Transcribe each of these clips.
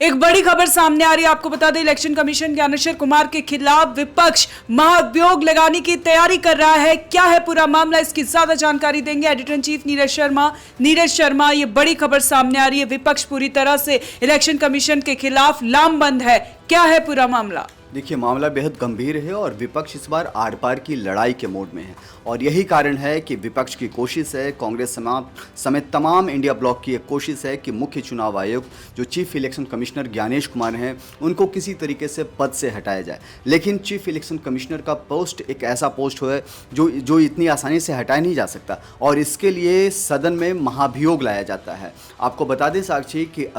एक बड़ी खबर सामने आ रही है। आपको बता दें, इलेक्शन कमीशन ज्ञानेश्वर कुमार के खिलाफ विपक्ष महाभियोग लगाने की तैयारी कर रहा है। क्या है पूरा मामला, इसकी ज्यादा जानकारी देंगे editor in chief Neeraj Sharma. ये बड़ी खबर सामने आ रही है, विपक्ष पूरी तरह से इलेक्शन कमीशन के खिलाफ लामबंद है। क्या है पूरा मामला? देखिए, मामला बेहद गंभीर है और विपक्ष इस बार आर पार की लड़ाई के मोड में है और यही कारण है कि विपक्ष की कोशिश है, कांग्रेस समेत तमाम इंडिया ब्लॉक की एक कोशिश है कि मुख्य चुनाव आयुक्त जो chief election commissioner Gyanesh Kumar हैं उनको किसी तरीके से पद से हटाया जाए। लेकिन चीफ इलेक्शन कमिश्नर का पोस्ट एक ऐसा पोस्ट है जो इतनी आसानी से हटाया नहीं जा सकता और इसके लिए सदन में महाभियोग लाया जाता है। आपको बता दें साक्षी कि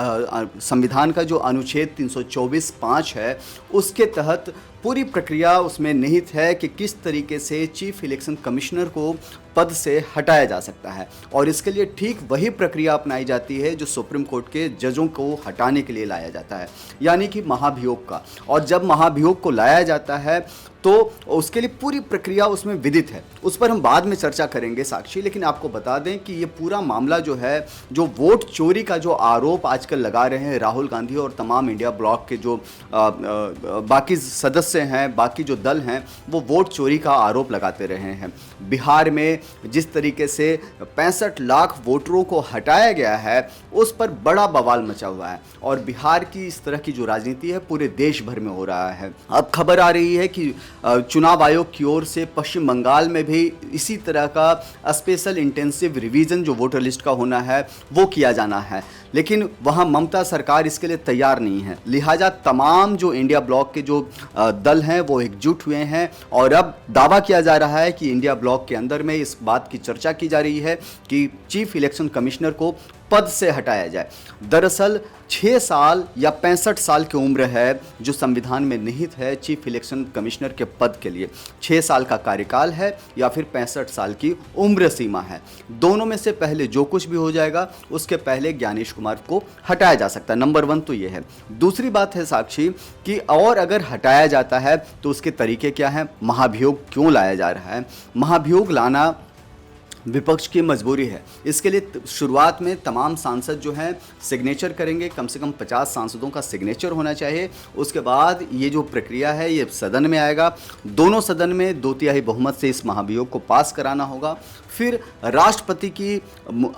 संविधान का जो अनुच्छेद 324(5) है उसके तहत पूरी प्रक्रिया उसमें निहित है कि किस तरीके से चीफ इलेक्शन कमिश्नर को पद से हटाया जा सकता है और इसके लिए ठीक वही प्रक्रिया अपनाई जाती है जो सुप्रीम कोर्ट के जजों को हटाने के लिए लाया जाता है, यानी कि महाभियोग का। और जब महाभियोग को लाया जाता है तो उसके लिए पूरी प्रक्रिया उसमें विदित है, उस पर हम बाद में चर्चा करेंगे साक्षी। लेकिन आपको बता दें कि ये पूरा मामला जो है, जो वोट चोरी का जो आरोप आजकल लगा रहे हैं राहुल गांधी और तमाम इंडिया ब्लॉक के जो बाकी सदस्य हैं, बाकी जो दल हैं, वो वोट चोरी का आरोप लगाते रहे हैं। बिहार में जिस तरीके से 65 लाख वोटरों को हटाया गया है उस पर बड़ा बवाल मचा हुआ है और बिहार की इस तरह की जो राजनीति है पूरे देश भर में हो रहा है। अब खबर आ रही है कि चुनाव आयोग की ओर से पश्चिम बंगाल में भी इसी तरह का स्पेशल इंटेंसिव रिवीजन जो वोटर लिस्ट का होना है वो किया जाना है, लेकिन वहां ममता सरकार इसके लिए तैयार नहीं है। लिहाजा तमाम जो इंडिया ब्लॉक के जो दल हैं वो एकजुट हुए हैं और अब दावा किया जा रहा है कि इंडिया ब्लॉक के अंदर में इस बात की चर्चा की जा रही है कि चीफ इलेक्शन कमिश्नर को पद से हटाया जाए। दरअसल 6 साल या 65 साल की उम्र है जो संविधान में निहित है चीफ इलेक्शन कमिश्नर के पद के लिए। 6 साल का कार्यकाल है या फिर 65 साल की उम्र सीमा है। दोनों में से पहले जो कुछ भी हो जाएगा उसके पहले ज्ञानेश कुमार को हटाया जा सकता है। नंबर 1 तो ये है। दूसरी बात है साक्षी कि और अगर हटाया जाता है तो उसके तरीके क्या हैं, महाभियोग क्यों लाया जा रहा है। महाभियोग लाना विपक्ष की मजबूरी है। इसके लिए शुरुआत में तमाम सांसद जो हैं सिग्नेचर करेंगे, कम से कम 50 सांसदों का सिग्नेचर होना चाहिए। उसके बाद ये जो प्रक्रिया है ये सदन में आएगा, दोनों सदन में 2/3 बहुमत से इस महाभियोग को पास कराना होगा। फिर राष्ट्रपति की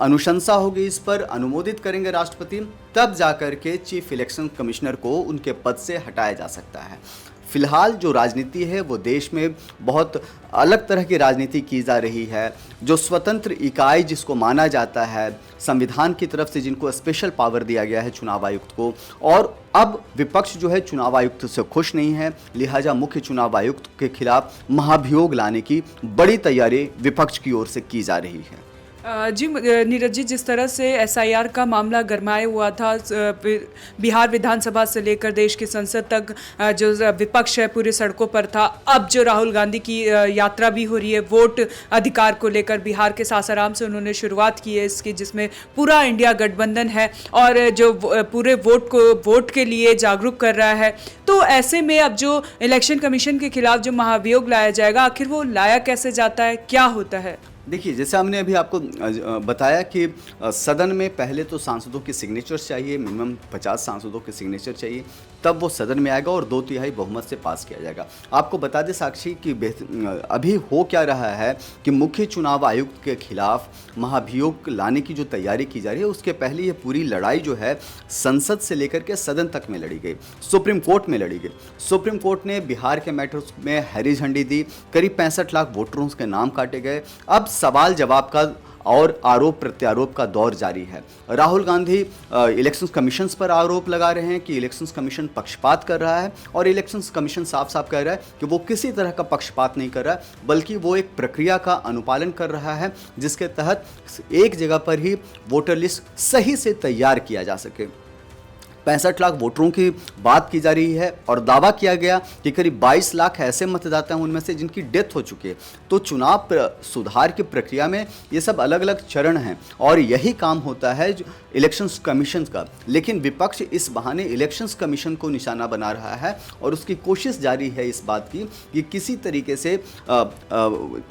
अनुशंसा होगी, इस पर अनुमोदित करेंगे राष्ट्रपति, तब जाकर के चीफ इलेक्शन कमिश्नर को उनके पद से हटाया जा सकता है। फिलहाल जो राजनीति है वो देश में बहुत अलग तरह की राजनीति की जा रही है। जो स्वतंत्र इकाई जिसको माना जाता है संविधान की तरफ से, जिनको स्पेशल पावर दिया गया है चुनाव आयुक्त को, और अब विपक्ष जो है चुनाव आयुक्त से खुश नहीं है, लिहाजा मुख्य चुनाव आयुक्त के खिलाफ महाभियोग लाने की बड़ी तैयारी विपक्ष की ओर से की जा रही है। जी नीरज जी, जिस तरह से एसआईआर का मामला गरमाया हुआ था, बिहार विधानसभा से लेकर देश की संसद तक जो विपक्ष है पूरे सड़कों पर था। अब जो राहुल गांधी की यात्रा भी हो रही है वोट अधिकार को लेकर, बिहार के सासाराम से उन्होंने शुरुआत की है इसकी, जिसमें पूरा इंडिया गठबंधन है और जो पूरे वोट के लिए जागरूक कर रहा है। तो ऐसे में अब जो इलेक्शन कमीशन के खिलाफ जो महाभियोग लाया जाएगा, आखिर वो लाया कैसे जाता है, क्या होता है? देखिए, जैसे हमने अभी आपको बताया कि सदन में पहले तो सांसदों के सिग्नेचर्स चाहिए, मिनिमम 50 सांसदों के सिग्नेचर चाहिए, तब वो सदन में आएगा और 2/3 बहुमत से पास किया जाएगा। आपको बता दें साक्षी कि अभी हो क्या रहा है कि मुख्य चुनाव आयुक्त के खिलाफ महाभियोग लाने की जो तैयारी की जा रही है उसके पहले ये पूरी लड़ाई जो है संसद से लेकर के सदन तक में लड़ी गई, सुप्रीम कोर्ट में लड़ी गई। सुप्रीम कोर्ट ने बिहार के मैटर्स में हरी झंडी दी, करीब 65 लाख वोटरों के नाम काटे गए। अब सवाल जवाब का और आरोप प्रत्यारोप का दौर जारी है। राहुल गांधी इलेक्शन कमीशन पर आरोप लगा रहे हैं कि इलेक्शन कमीशन पक्षपात कर रहा है और इलेक्शन कमीशन साफ साफ कह रहा है कि वो किसी तरह का पक्षपात नहीं कर रहा है, बल्कि वो एक प्रक्रिया का अनुपालन कर रहा है जिसके तहत एक जगह पर ही वोटर लिस्ट सही से तैयार किया जा सके। 65 लाख वोटरों की बात की जा रही है और दावा किया गया कि करीब 22 लाख ऐसे मतदाता हैं उनमें से जिनकी डेथ हो चुकी है। तो चुनाव सुधार की प्रक्रिया में ये सब अलग अलग चरण हैं और यही काम होता है इलेक्शंस कमीशन का। लेकिन विपक्ष इस बहाने इलेक्शंस कमीशन को निशाना बना रहा है और उसकी कोशिश जारी है इस बात की कि किसी तरीके से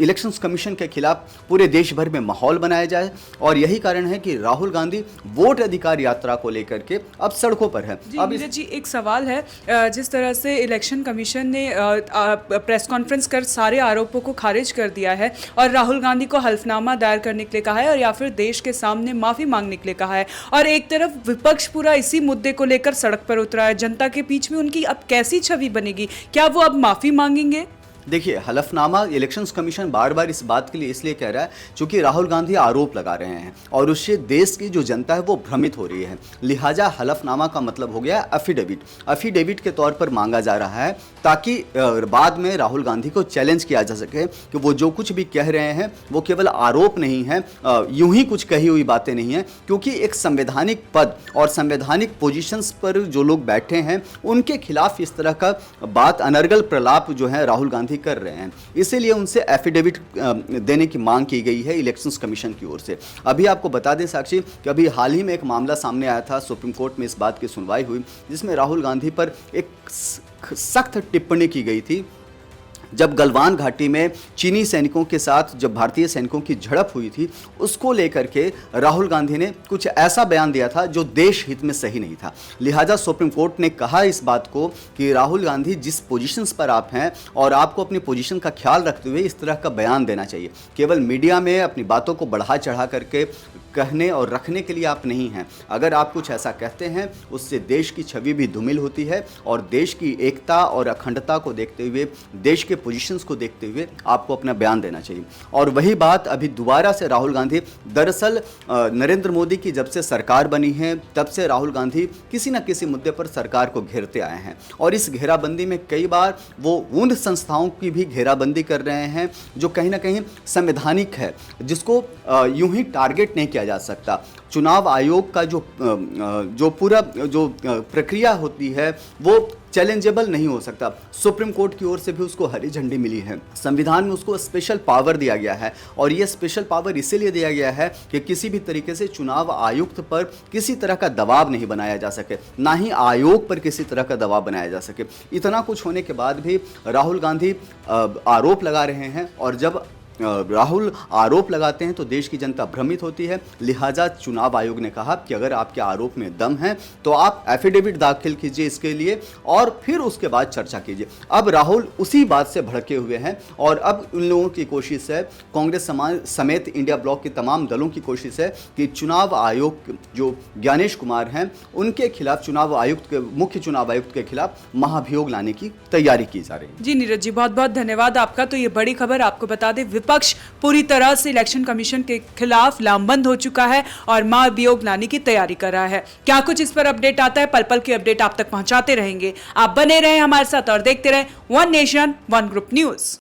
इलेक्शंस कमीशन के खिलाफ पूरे देश भर में माहौल बनाया जाए। और यही कारण है कि राहुल गांधी वोट अधिकार यात्रा को लेकर के अब सड़कों सड़कों पर है। जी नीरज जी, एक सवाल है, जिस तरह से इलेक्शन कमीशन ने प्रेस कॉन्फ्रेंस कर सारे आरोपों को खारिज कर दिया है और राहुल गांधी को हल्फनामा दायर करने के लिए कहा है और या फिर देश के सामने माफी मांगने के लिए कहा है, और एक तरफ विपक्ष पूरा इसी मुद्दे को लेकर सड़क पर उतरा है, जनता के बीच में उनकी अब कैसी छवि बनेगी? क्या वो अब माफी मांगेंगे? देखिए, हलफनामा इलेक्शंस कमीशन बार बार इस बात के लिए इसलिए कह रहा है क्योंकि राहुल गांधी आरोप लगा रहे हैं और उससे देश की जो जनता है वो भ्रमित हो रही है। लिहाजा हलफनामा का मतलब हो गया एफिडेविट के तौर पर मांगा जा रहा है ताकि बाद में राहुल गांधी को चैलेंज किया जा सके कि वो जो कुछ भी कह रहे हैं वो केवल आरोप नहीं है, यूं ही कुछ कही हुई बातें नहीं है, क्योंकि एक संवैधानिक पद और संवैधानिक पोजीशंस पर जो लोग बैठे हैं उनके खिलाफ इस तरह का बात, अनर्गल प्रलाप जो है राहुल गांधी कर रहे हैं। इसीलिए उनसे एफिडेविट देने की मांग की गई है इलेक्शंस कमीशन की ओर से। अभी आपको बता दें साक्षी कि अभी हाल ही में एक मामला सामने आया था, सुप्रीम कोर्ट में इस बात की सुनवाई हुई जिसमें राहुल गांधी पर एक सख्त टिप्पणी की गई थी। जब गलवान घाटी में चीनी सैनिकों के साथ जब भारतीय सैनिकों की झड़प हुई थी, उसको लेकर के राहुल गांधी ने कुछ ऐसा बयान दिया था जो देश हित में सही नहीं था। लिहाजा सुप्रीम कोर्ट ने कहा इस बात को कि राहुल गांधी जिस पोजीशंस पर आप हैं और आपको अपनी पोजीशन का ख्याल रखते हुए इस तरह का बयान देना चाहिए। केवल मीडिया में अपनी बातों को बढ़ा चढ़ा करके कहने और रखने के लिए आप नहीं हैं। अगर आप कुछ ऐसा कहते हैं उससे देश की छवि भी धूमिल होती है और देश की एकता और अखंडता को देखते हुए, देश के पोजीशंस को देखते हुए आपको अपना बयान देना चाहिए। और वही बात अभी दोबारा से राहुल गांधी, दरअसल नरेंद्र मोदी की जब से सरकार बनी है तब से राहुल गांधी किसी न किसी मुद्दे पर सरकार को घेरते आए हैं और इस घेराबंदी में कई बार वो उन संस्थाओं की भी घेराबंदी कर रहे हैं जो कहीं ना कहीं संवैधानिक है, जिसको यूं ही टारगेट नहीं किया जा सकता। चुनाव आयोग का जो पूरा प्रक्रिया होती है वो चैलेंजेबल नहीं हो सकता। सुप्रीम कोर्ट की ओर से भी उसको हरी झंडी मिली है, संविधान में उसको स्पेशल पावर दिया गया है और ये स्पेशल पावर इसीलिए दिया गया है कि किसी भी तरीके से चुनाव आयुक्त पर किसी तरह का दबाव नहीं बनाया जा सके, ना ही आयोग पर किसी तरह का दबाव बनाया जा सके। इतना कुछ होने के बाद भी राहुल गांधी आरोप लगा रहे हैं और जब राहुल आरोप लगाते हैं तो देश की जनता भ्रमित होती है। लिहाजा चुनाव आयोग ने कहा कि अगर आपके आरोप में दम है तो आप एफिडेविट दाखिल कीजिए इसके लिए और फिर उसके बाद चर्चा कीजिए। अब राहुल उसी बात से भड़के हुए हैं और अब उन लोगों की कोशिश है, कांग्रेस समेत इंडिया ब्लॉक के तमाम दलों की कोशिश है कि चुनाव आयोग जो ज्ञानेश कुमार हैं उनके खिलाफ, मुख्य चुनाव आयुक्त के खिलाफ महाभियोग लाने की तैयारी की जा रही है। जी नीरज जी, बहुत बहुत धन्यवाद आपका। तो ये बड़ी खबर आपको बता दें, विपक्ष पूरी तरह से इलेक्शन कमीशन के खिलाफ लामबंद हो चुका है और महाभियोग लाने की तैयारी कर रहा है। क्या कुछ इस पर अपडेट आता है, पल पल की अपडेट आप तक पहुंचाते रहेंगे। आप बने रहें हमारे साथ और देखते रहें one nation one group news.